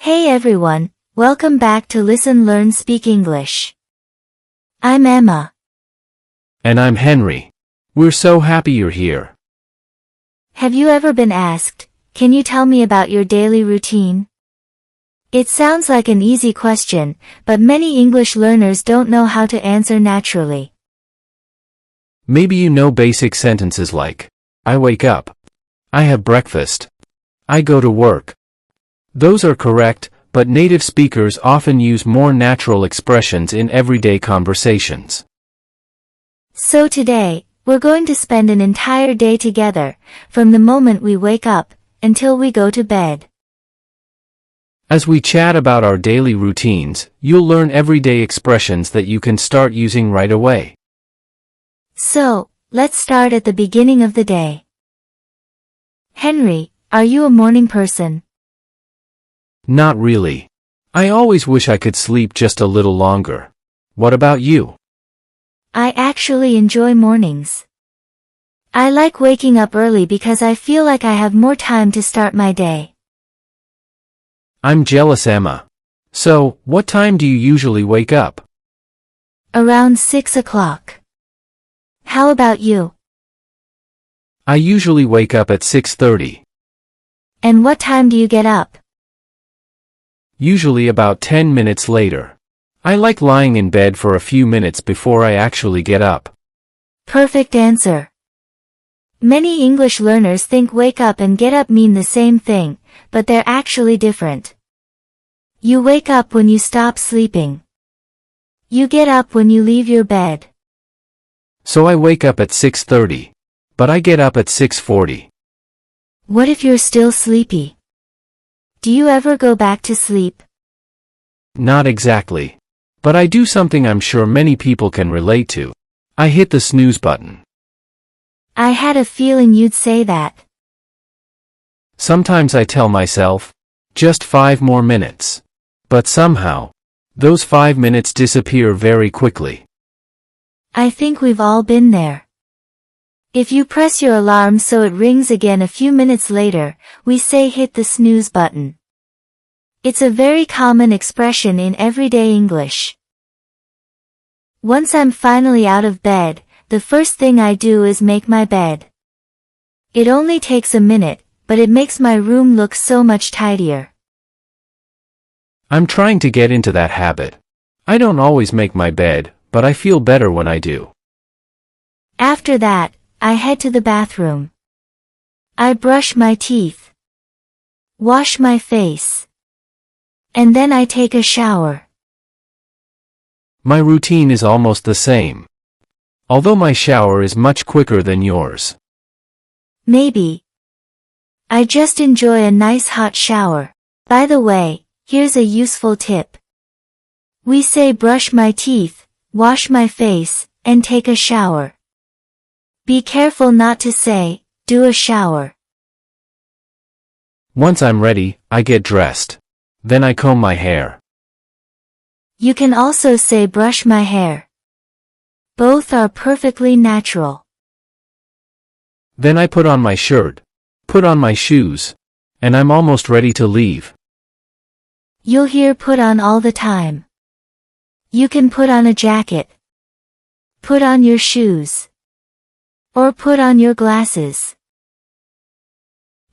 Hey everyone, welcome back to Listen Learn Speak English. I'm Emma. And I'm Henry. We're so happy you're here. Have you ever been asked, can you tell me about your daily routine? It sounds like an easy question, but many English learners don't know how to answer naturally. Maybe you know basic sentences like, I wake up. I have breakfast. I go to work. Those are correct, but native speakers often use more natural expressions in everyday conversations. So today, we're going to spend an entire day together, from the moment we wake up, until we go to bed. As we chat about our daily routines, you'll learn everyday expressions that you can start using right away. So, let's start at the beginning of the day. Henry, are you a morning person? Not really. I always wish I could sleep just a little longer. What about you? I actually enjoy mornings. I like waking up early because I feel like I have more time to start my day. I'm jealous, Emma. So, what time do you usually wake up? Around 6 o'clock. How about you? I usually wake up at 6:30. And what time do you get up? Usually about 10 minutes later. I like lying in bed for a few minutes before I actually get up. Perfect answer. Many English learners think wake up and get up mean the same thing, but they're actually different. You wake up when you stop sleeping. You get up when you leave your bed. So I wake up at 6:30. But I get up at 6:40. What if you're still sleepy? Do you ever go back to sleep? Not exactly. But I do something I'm sure many people can relate to. I hit the snooze button. I had a feeling you'd say that. Sometimes I tell myself, just 5 more minutes. But somehow, those 5 minutes disappear very quickly. I think we've all been there. If you press your alarm so it rings again a few minutes later, we say hit the snooze button. It's a very common expression in everyday English. Once I'm finally out of bed, the first thing I do is make my bed. It only takes a minute, but it makes my room look so much tidier. I'm trying to get into that habit. I don't always make my bed, but I feel better when I do. After that, I head to the bathroom. I brush my teeth. Wash my face. And then I take a shower. My routine is almost the same. Although my shower is much quicker than yours. Maybe. I just enjoy a nice hot shower. By the way, here's a useful tip. We say brush my teeth, wash my face, and take a shower. Be careful not to say, do a shower. Once I'm ready, I get dressed. Then I comb my hair. You can also say brush my hair. Both are perfectly natural. Then I put on my shirt, put on my shoes, and I'm almost ready to leave. You'll hear put on all the time. You can put on a jacket. Put on your shoes. Or put on your glasses.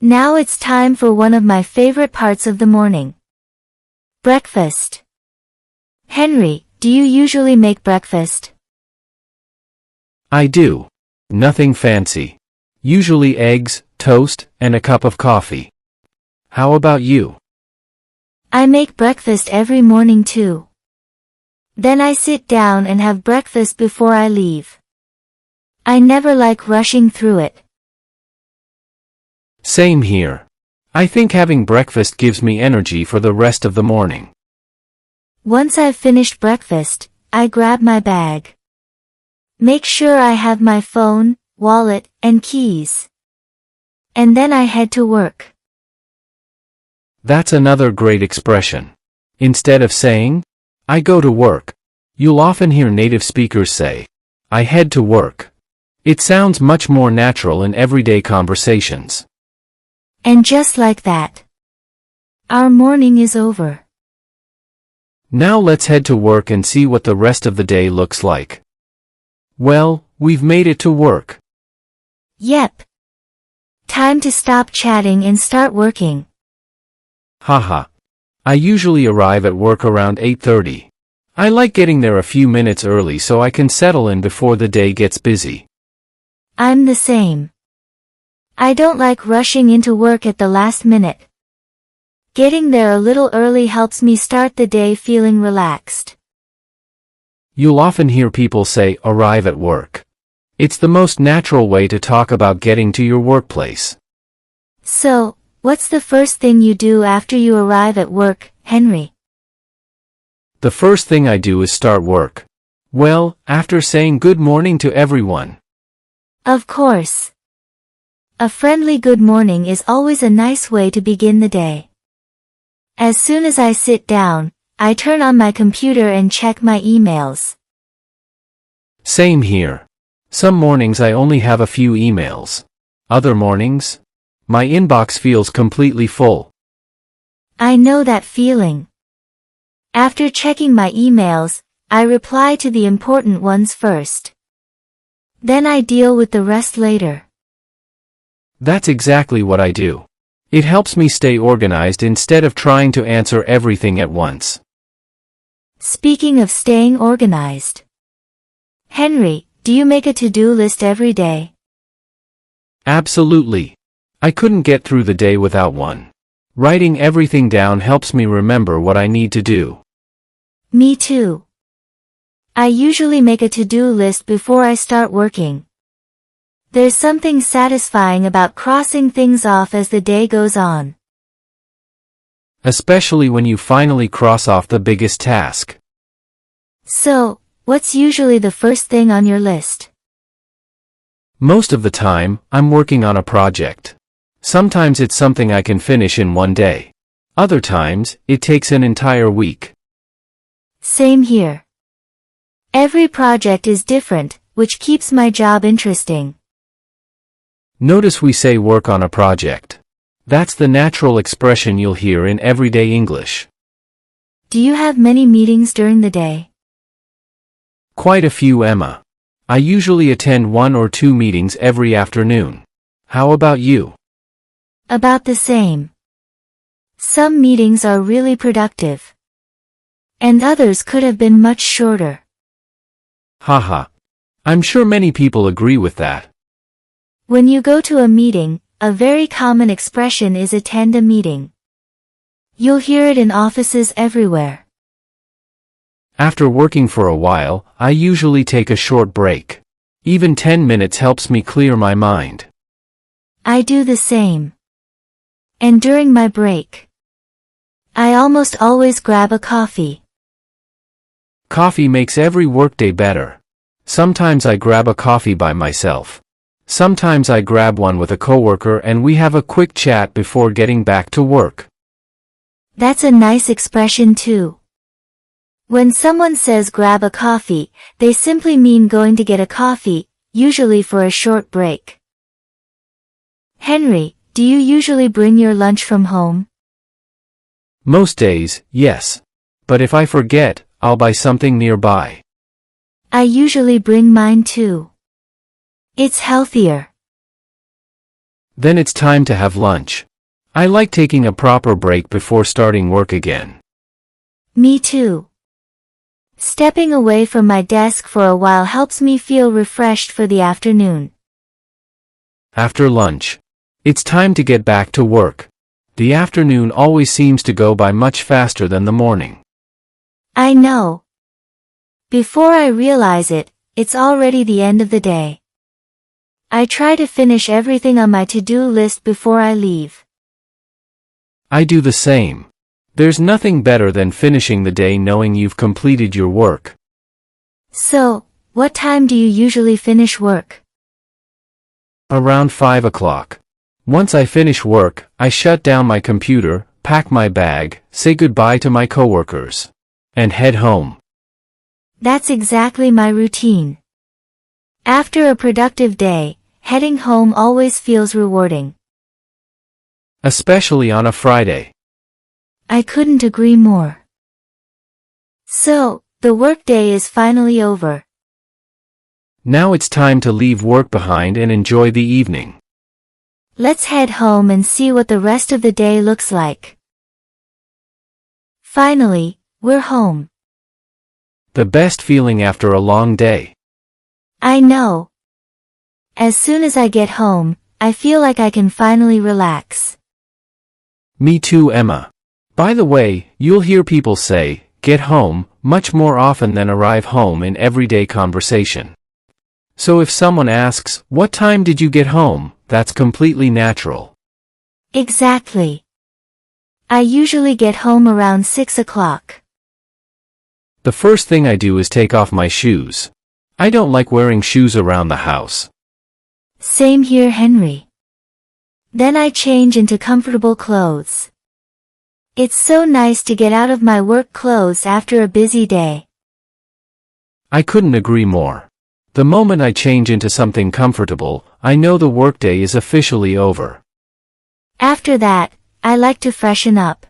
Now it's time for one of my favorite parts of the morning. Breakfast. Henry, do you usually make breakfast? I do. Nothing fancy. Usually eggs, toast, and a cup of coffee. How about you? I make breakfast every morning too. Then I sit down and have breakfast before I leave. I never like rushing through it. Same here. I think having breakfast gives me energy for the rest of the morning. Once I've finished breakfast, I grab my bag. Make sure I have my phone, wallet, and keys. And then I head to work. That's another great expression. Instead of saying, I go to work, you'll often hear native speakers say, I head to work. It sounds much more natural in everyday conversations. And just like that, Our morning is over. Now let's head to work and see what the rest of the day looks like. Well, we've made it to work. Yep. Time to stop chatting and start working. Haha. I usually arrive at work around 8:30. I like getting there a few minutes early so I can settle in before the day gets busy. I'm the same. I don't like rushing into work at the last minute. Getting there a little early helps me start the day feeling relaxed. You'll often hear people say, arrive at work. It's the most natural way to talk about getting to your workplace. So, what's the first thing you do after you arrive at work, Henry? The first thing I do is start work. Well, after saying good morning to everyone. Of course. A friendly good morning is always a nice way to begin the day. As soon as I sit down, I turn on my computer and check my emails. Same here. Some mornings I only have a few emails. Other mornings, my inbox feels completely full. I know that feeling. After checking my emails, I reply to the important ones first. Then I deal with the rest later. That's exactly what I do. It helps me stay organized instead of trying to answer everything at once. Speaking of staying organized. Henry, do you make a to-do list every day? Absolutely. I couldn't get through the day without one. Writing everything down helps me remember what I need to do. Me too. I usually make a to-do list before I start working. There's something satisfying about crossing things off as the day goes on. Especially when you finally cross off the biggest task. So, what's usually the first thing on your list? Most of the time, I'm working on a project. Sometimes it's something I can finish in one day. Other times, it takes an entire week. Same here. Every project is different, which keeps my job interesting. Notice we say work on a project. That's the natural expression you'll hear in everyday English. Do you have many meetings during the day? Quite a few, Emma. I usually attend 1 or 2 meetings every afternoon. How about you? About the same. Some meetings are really productive. And others could have been much shorter. Haha. I'm sure many people agree with that. When you go to a meeting, a very common expression is attend a meeting. You'll hear it in offices everywhere. After working for a while, I usually take a short break. Even 10 minutes helps me clear my mind. I do the same. And during my break, I almost always grab a coffee. Coffee makes every workday better. Sometimes I grab a coffee by myself. Sometimes I grab one with a coworker and we have a quick chat before getting back to work. That's a nice expression too. When someone says grab a coffee, they simply mean going to get a coffee, usually for a short break. Henry, do you usually bring your lunch from home? Most days, yes. But if I forget, I'll buy something nearby. I usually bring mine too. It's healthier. Then it's time to have lunch. I like taking a proper break before starting work again. Me too. Stepping away from my desk for a while helps me feel refreshed for the afternoon. After lunch, it's time to get back to work. The afternoon always seems to go by much faster than the morning. I know. Before I realize it, it's already the end of the day. I try to finish everything on my to-do list before I leave. I do the same. There's nothing better than finishing the day knowing you've completed your work. So, what time do you usually finish work? Around 5 o'clock. Once I finish work, I shut down my computer, pack my bag, say goodbye to my coworkers, and head home. That's exactly my routine. After a productive day, heading home always feels rewarding. Especially on a Friday. I couldn't agree more. So, the workday is finally over. Now it's time to leave work behind and enjoy the evening. Let's head home and see what the rest of the day looks like. Finally, we're home. The best feeling after a long day. I know. As soon as I get home, I feel like I can finally relax. Me too, Emma. By the way, you'll hear people say, get home, much more often than arrive home in everyday conversation. So if someone asks, what time did you get home, that's completely natural. Exactly. I usually get home around 6 o'clock. The first thing I do is take off my shoes. I don't like wearing shoes around the house. Same here, Henry. Then I change into comfortable clothes. It's so nice to get out of my work clothes after a busy day. I couldn't agree more. The moment I change into something comfortable, I know the workday is officially over. After that, I like to freshen up.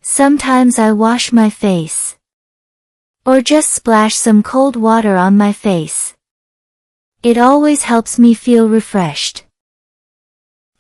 Sometimes I wash my face. Or just splash some cold water on my face. It always helps me feel refreshed.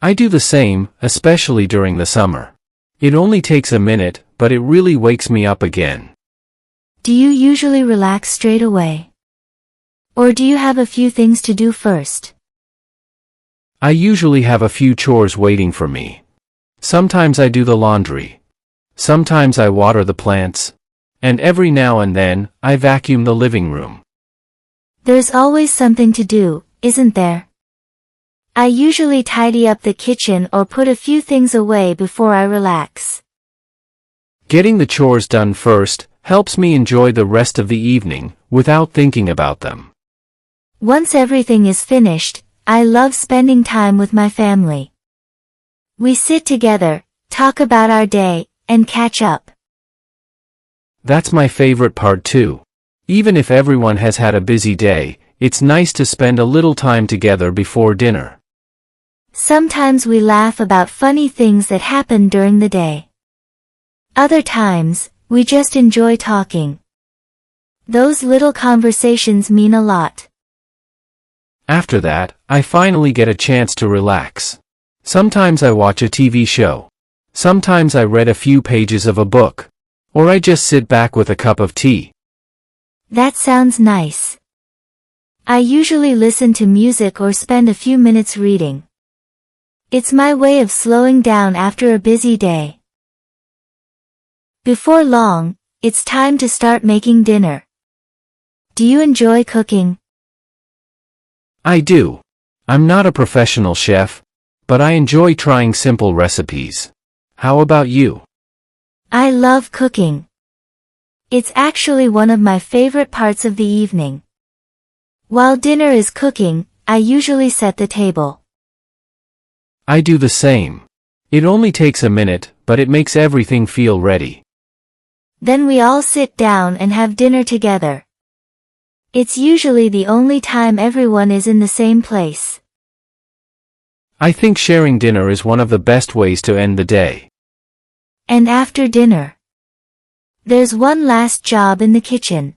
I do the same, especially during the summer. It only takes a minute, but it really wakes me up again. Do you usually relax straight away? Or do you have a few things to do first? I usually have a few chores waiting for me. Sometimes I do the laundry. Sometimes I water the plants. And every now and then, I vacuum the living room. There's always something to do, isn't there? I usually tidy up the kitchen or put a few things away before I relax. Getting the chores done first helps me enjoy the rest of the evening without thinking about them. Once everything is finished, I love spending time with my family. We sit together, talk about our day, and catch up. That's my favorite part too. Even if everyone has had a busy day, it's nice to spend a little time together before dinner. Sometimes we laugh about funny things that happened during the day. Other times, we just enjoy talking. Those little conversations mean a lot. After that, I finally get a chance to relax. Sometimes I watch a TV show. Sometimes I read a few pages of a book. Or I just sit back with a cup of tea. That sounds nice. I usually listen to music or spend a few minutes reading. It's my way of slowing down after a busy day. Before long, it's time to start making dinner. Do you enjoy cooking? I do. I'm not a professional chef, but I enjoy trying simple recipes. How about you? I love cooking. It's actually one of my favorite parts of the evening. While dinner is cooking, I usually set the table. I do the same. It only takes a minute, but it makes everything feel ready. Then we all sit down and have dinner together. It's usually the only time everyone is in the same place. I think sharing dinner is one of the best ways to end the day. And after dinner, there's one last job in the kitchen.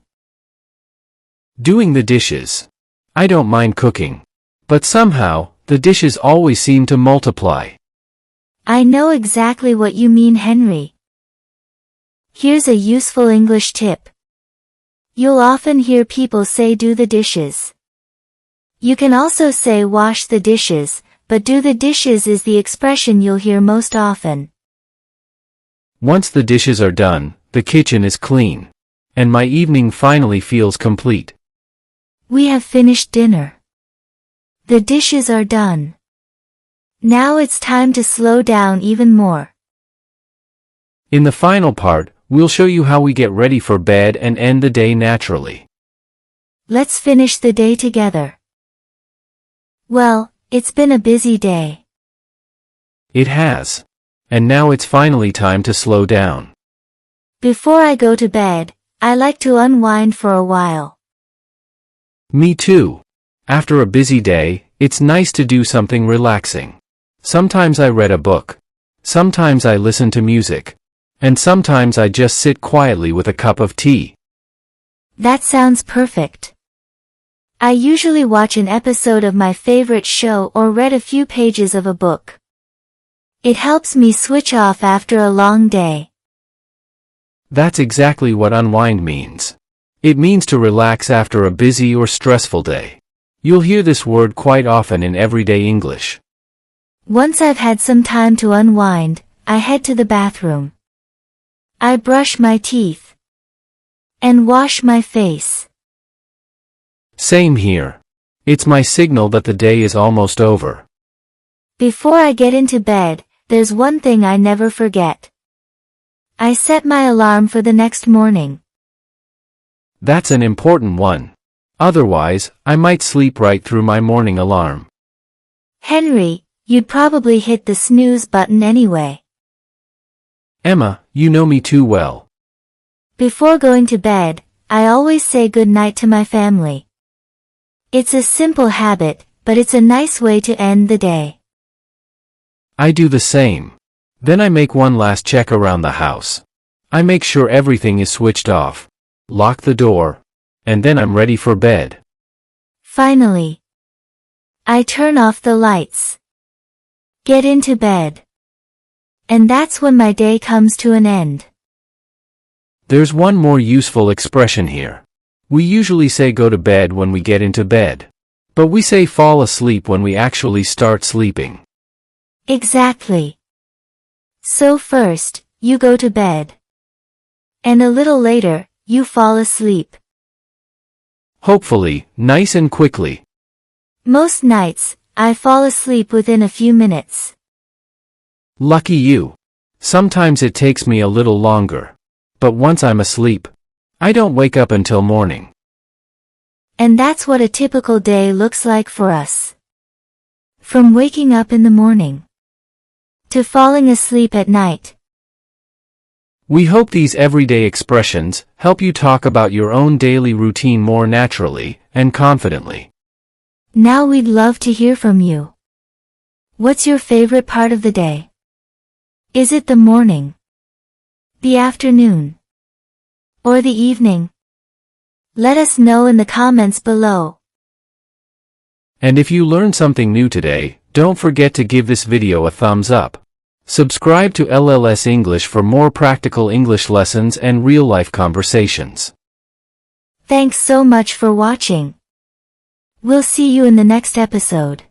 Doing the dishes. I don't mind cooking. But somehow, the dishes always seem to multiply. I know exactly what you mean, Henry. Here's a useful English tip. You'll often hear people say do the dishes. You can also say wash the dishes, but do the dishes is the expression you'll hear most often. Once the dishes are done, the kitchen is clean. And my evening finally feels complete. We have finished dinner. The dishes are done. Now it's time to slow down even more. In the final part, we'll show you how we get ready for bed and end the day naturally. Let's finish the day together. Well, it's been a busy day. It has. And now it's finally time to slow down. Before I go to bed, I like to unwind for a while. Me too. After a busy day, it's nice to do something relaxing. Sometimes I read a book. Sometimes I listen to music. And sometimes I just sit quietly with a cup of tea. That sounds perfect. I usually watch an episode of my favorite show or read a few pages of a book. It helps me switch off after a long day. That's exactly what unwind means. It means to relax after a busy or stressful day. You'll hear this word quite often in everyday English. Once I've had some time to unwind, I head to the bathroom. I brush my teeth and wash my face. Same here. It's my signal that the day is almost over. Before I get into bed, there's one thing I never forget. I set my alarm for the next morning. That's an important one. Otherwise, I might sleep right through my morning alarm. Henry, you'd probably hit the snooze button anyway. Emma, you know me too well. Before going to bed, I always say good night to my family. It's a simple habit, but it's a nice way to end the day. I do the same. Then I make one last check around the house. I make sure everything is switched off, lock the door, and then I'm ready for bed. Finally, I turn off the lights, get into bed, and that's when my day comes to an end. There's one more useful expression here. We usually say go to bed when we get into bed. But we say fall asleep when we actually start sleeping. Exactly. So first, you go to bed. And a little later, you fall asleep. Hopefully, nice and quickly. Most nights, I fall asleep within a few minutes. Lucky you. Sometimes it takes me a little longer. But once I'm asleep, I don't wake up until morning. And that's what a typical day looks like for us. From waking up in the morning to falling asleep at night. We hope these everyday expressions help you talk about your own daily routine more naturally and confidently. Now we'd love to hear from you. What's your favorite part of the day? Is it the morning, the afternoon, or the evening? Let us know in the comments below. And if you learned something new today, don't forget to give this video a thumbs up. Subscribe to LLS English for more practical English lessons and real-life conversations. Thanks so much for watching. We'll see you in the next episode.